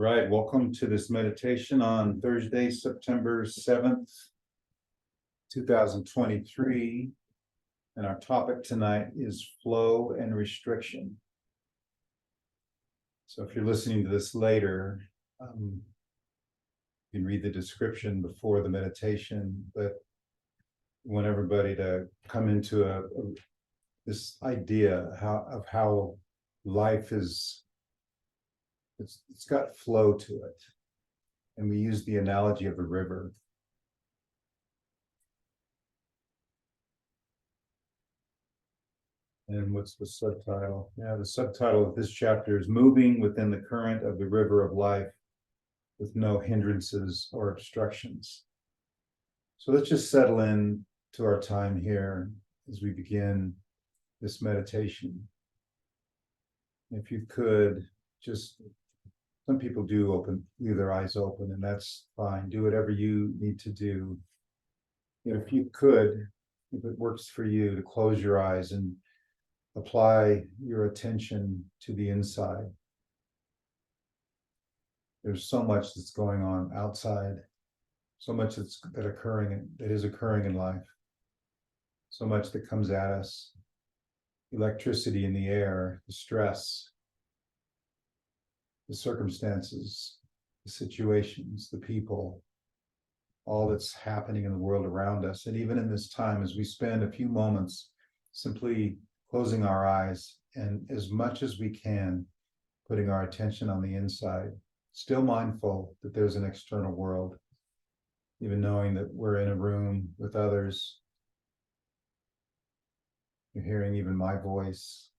Right, welcome to this meditation on Thursday, September 7th, 2023. And our topic tonight is flow and restriction. So if you're listening to this later, you can read the description before the meditation, but I want everybody to come into this idea of how life is. It's got flow to it. And we use the analogy of a river. And what's the subtitle? Yeah, the subtitle of this chapter is Moving Within the Current of the River of Life with No Hindrances or Obstructions. So let's just settle in to our time here as we begin this meditation. If you could just, some people do leave their eyes open, and that's fine. Do whatever you need to do. If you could, if it works for you, to close your eyes and apply your attention to the inside. There's so much that's going on outside, so much that is occurring in life, so much that comes at us. Electricity in the air, the stress, the circumstances, the situations, the people, all that's happening in the world around us. And even in this time, as we spend a few moments simply closing our eyes and as much as we can, putting our attention on the inside, still mindful that there's an external world, even knowing that we're in a room with others. You're hearing even my voice.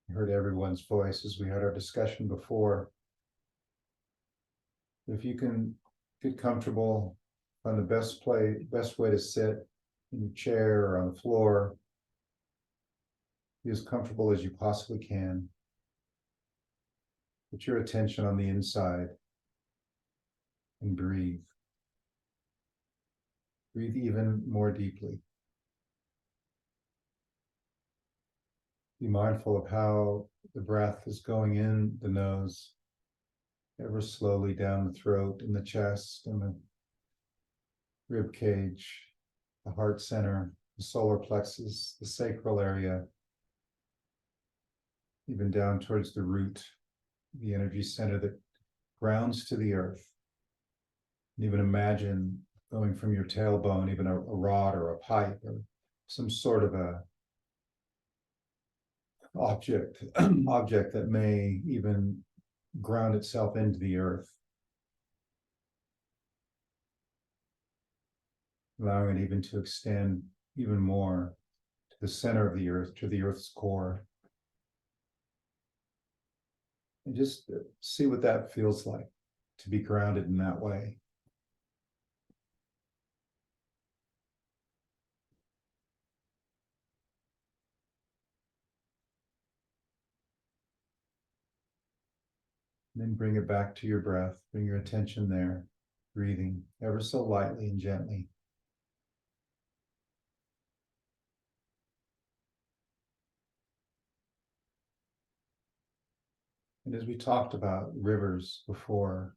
You heard everyone's voice as we had our discussion before. If you can get comfortable, find the best way to sit in your chair or on the floor, be as comfortable as you possibly can. Put your attention on the inside and breathe. Breathe even more deeply. Be mindful of how the breath is going in the nose, ever slowly down the throat and the chest and the rib cage, the heart center, the solar plexus, the sacral area, even down towards the root, the energy center that grounds to the earth. And even imagine going from your tailbone, even a rod or a pipe or some sort of a object that may even ground itself into the earth, allowing it even to extend even more to the center of the earth, to the earth's core. And just see what that feels like, to be grounded in that way. And then bring it back to your breath. Bring your attention there, breathing ever so lightly and gently. And as we talked about rivers before,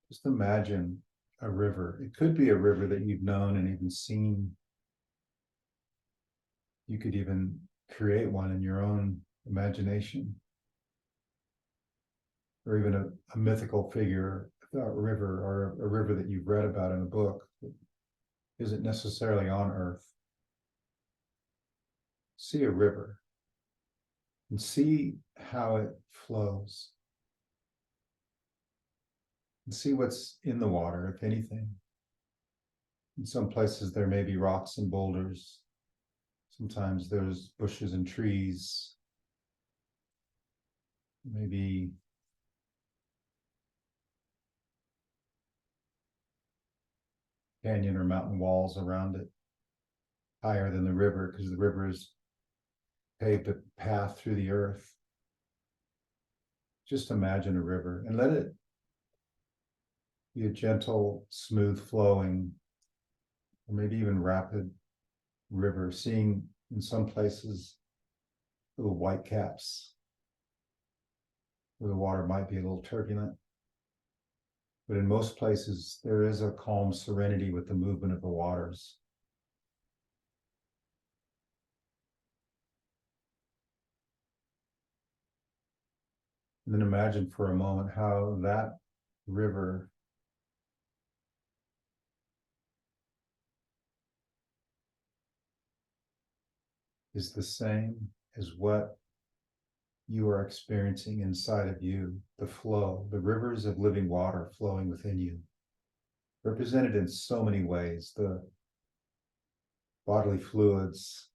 just imagine a river. It could be a river that you've known and even seen. You could even create one in your own imagination. Or even a mythical figure, a river, or a river that you've read about in a book that isn't necessarily on Earth. See a river and see how it flows. And see what's in the water, if anything. In some places there may be rocks and boulders. Sometimes there's bushes and trees. Maybe canyon or mountain walls around it, higher than the river, because the river is paved a path through the earth. Just imagine a river and let it be a gentle, smooth flowing, or maybe even rapid river, seeing in some places little white caps where the water might be a little turbulent. But in most places, there is a calm serenity with the movement of the waters. And then imagine for a moment how that river is the same as what you are experiencing inside of you, the flow, the rivers of living water flowing within you, represented in so many ways, the bodily fluids,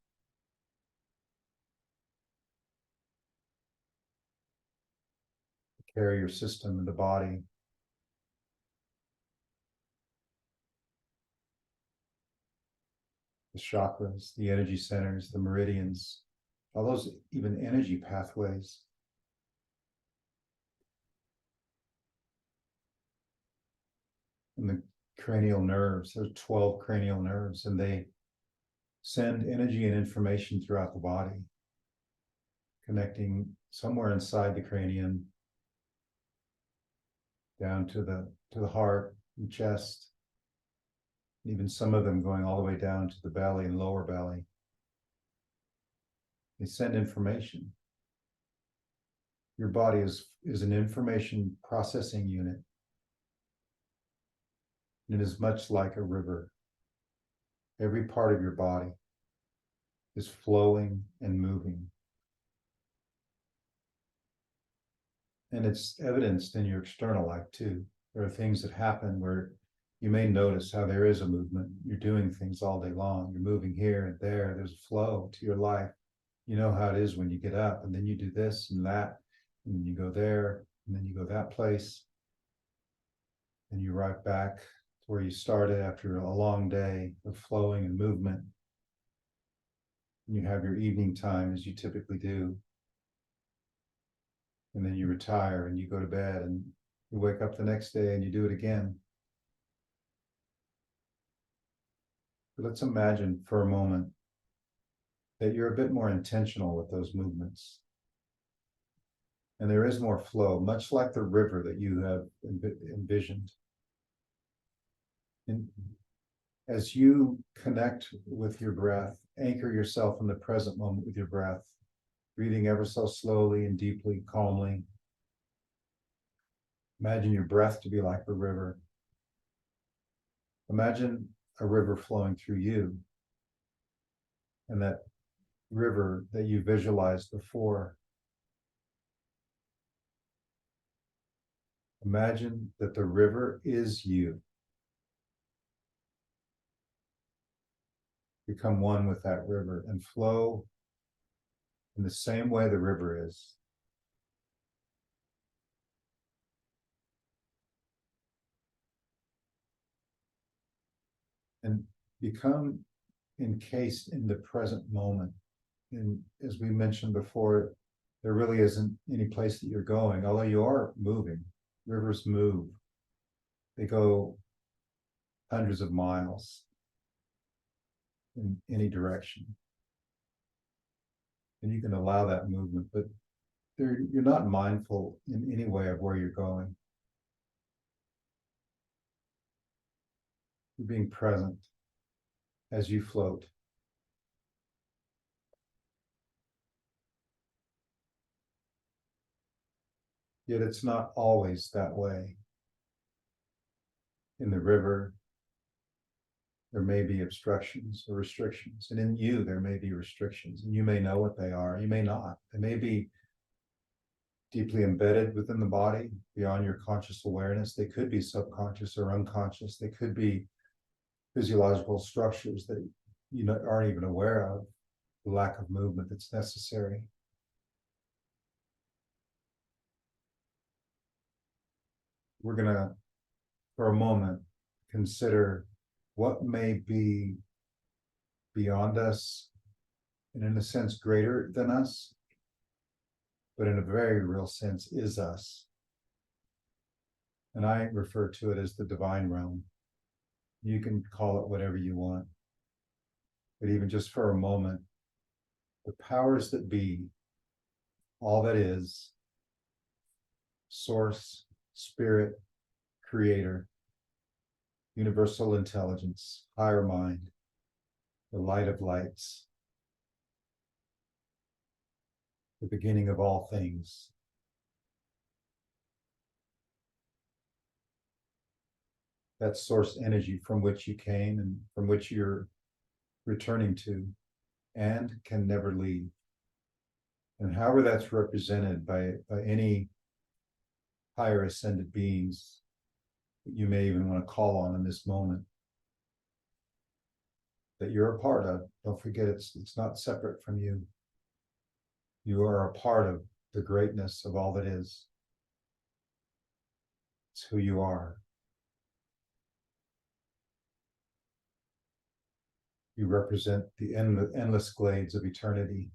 the carrier system in the body, the chakras, the energy centers, the meridians, all those even energy pathways. And the cranial nerves, there's 12 cranial nerves, and they send energy and information throughout the body, connecting somewhere inside the cranium down to the heart and chest, even some of them going all the way down to the belly and lower belly. They send information. Your body is an information processing unit. It is much like a river. Every part of your body is flowing and moving. And it's evidenced in your external life too. There are things that happen where you may notice how there is a movement. You're doing things all day long. You're moving here and there. There's a flow to your life. You know how it is when you get up and then you do this and that, and then you go there, and then you go that place. And you right back to where you started after a long day of flowing and movement. And you have your evening time as you typically do. And then you retire and you go to bed and you wake up the next day and you do it again. But let's imagine for a moment that you're a bit more intentional with those movements. And there is more flow, much like the river that you have envisioned. And as you connect with your breath, anchor yourself in the present moment with your breath, breathing ever so slowly and deeply, calmly. Imagine your breath to be like a river. Imagine a river flowing through you, and that river that you visualized before. Imagine that the river is you. Become one with that river and flow in the same way the river is. And become encased in the present moment. And as we mentioned before, there really isn't any place that you're going, although you are moving. Rivers move. They go hundreds of miles in any direction. And you can allow that movement, but you're not mindful in any way of where you're going. You're being present as you float. Yet it's not always that way. In the river, there may be obstructions or restrictions. And in you, there may be restrictions. And you may know what they are. You may not. They may be deeply embedded within the body, beyond your conscious awareness. They could be subconscious or unconscious. They could be physiological structures that you aren't even aware of, the lack of movement that's necessary. We're going to, for a moment, consider what may be beyond us and in a sense greater than us, but in a very real sense is us. And I refer to it as the divine realm. You can call it whatever you want. But even just for a moment, the powers that be, all that is, source, spirit, creator, universal intelligence, higher mind, the light of lights, the beginning of all things. That source energy from which you came and from which you're returning to and can never leave. And however that's represented by any higher ascended beings that you may even want to call on in this moment, that you're a part of. Don't forget, it's not separate from you. You are a part of the greatness of all that is. It's who you are. You represent the endless glades of eternity.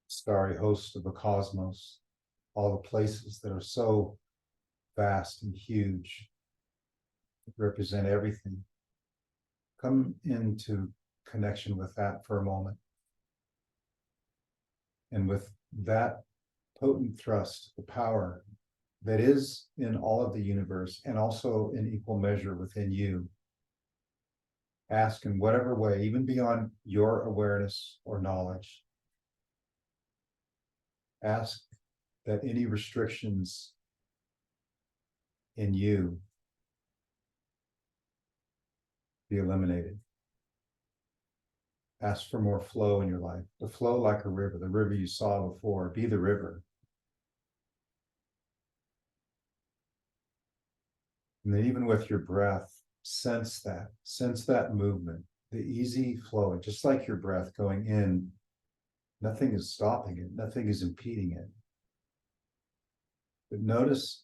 Starry host of the cosmos, all the places that are so vast and huge, that represent everything. Come into connection with that for a moment. And with that potent thrust, the power that is in all of the universe and also in equal measure within you, ask in whatever way, even beyond your awareness or knowledge, ask that any restrictions in you be eliminated. Ask for more flow in your life, to flow like a river, the river you saw before. Be the river. And then even with your breath, sense that movement, the easy flowing, just like your breath going in, nothing is stopping it, nothing is impeding it. But notice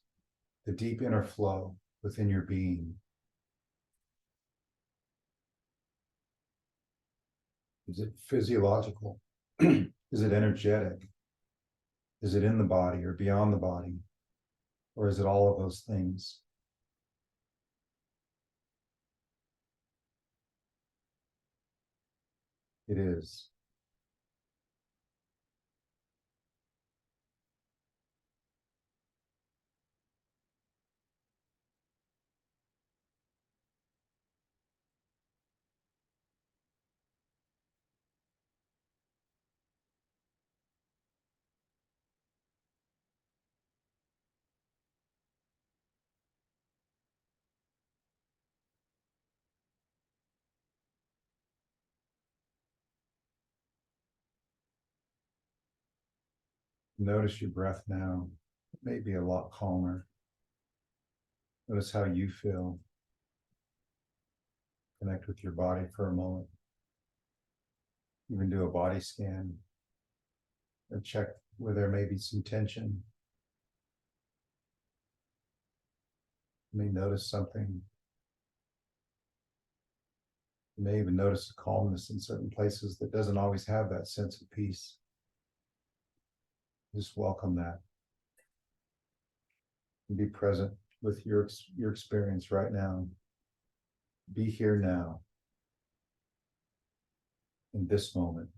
the deep inner flow within your being. Is it physiological? Is it energetic? Is it in the body or beyond the body? Or is it all of those things? It is. Notice your breath now. It may be a lot calmer. Notice how you feel. Connect with your body for a moment. Even do a body scan and check where there may be some tension. You may notice something. You may even notice a calmness in certain places that doesn't always have that sense of peace. Just welcome that. And be present with your experience right now. Be here now, in this moment.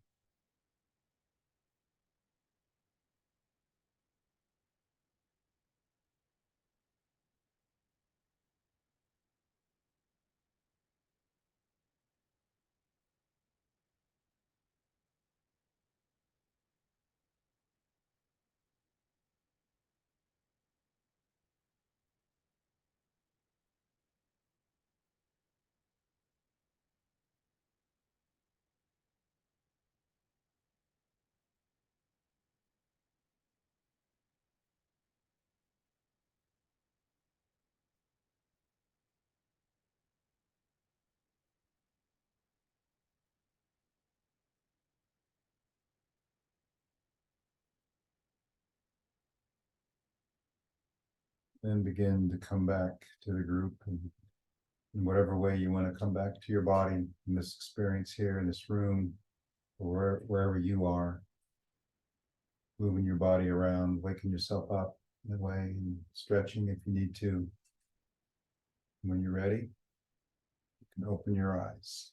Then begin to come back to the group and in whatever way you want to come back to your body in this experience here in this room or wherever you are, moving your body around, waking yourself up in a way and stretching if you need to. When you're ready, You can open your eyes.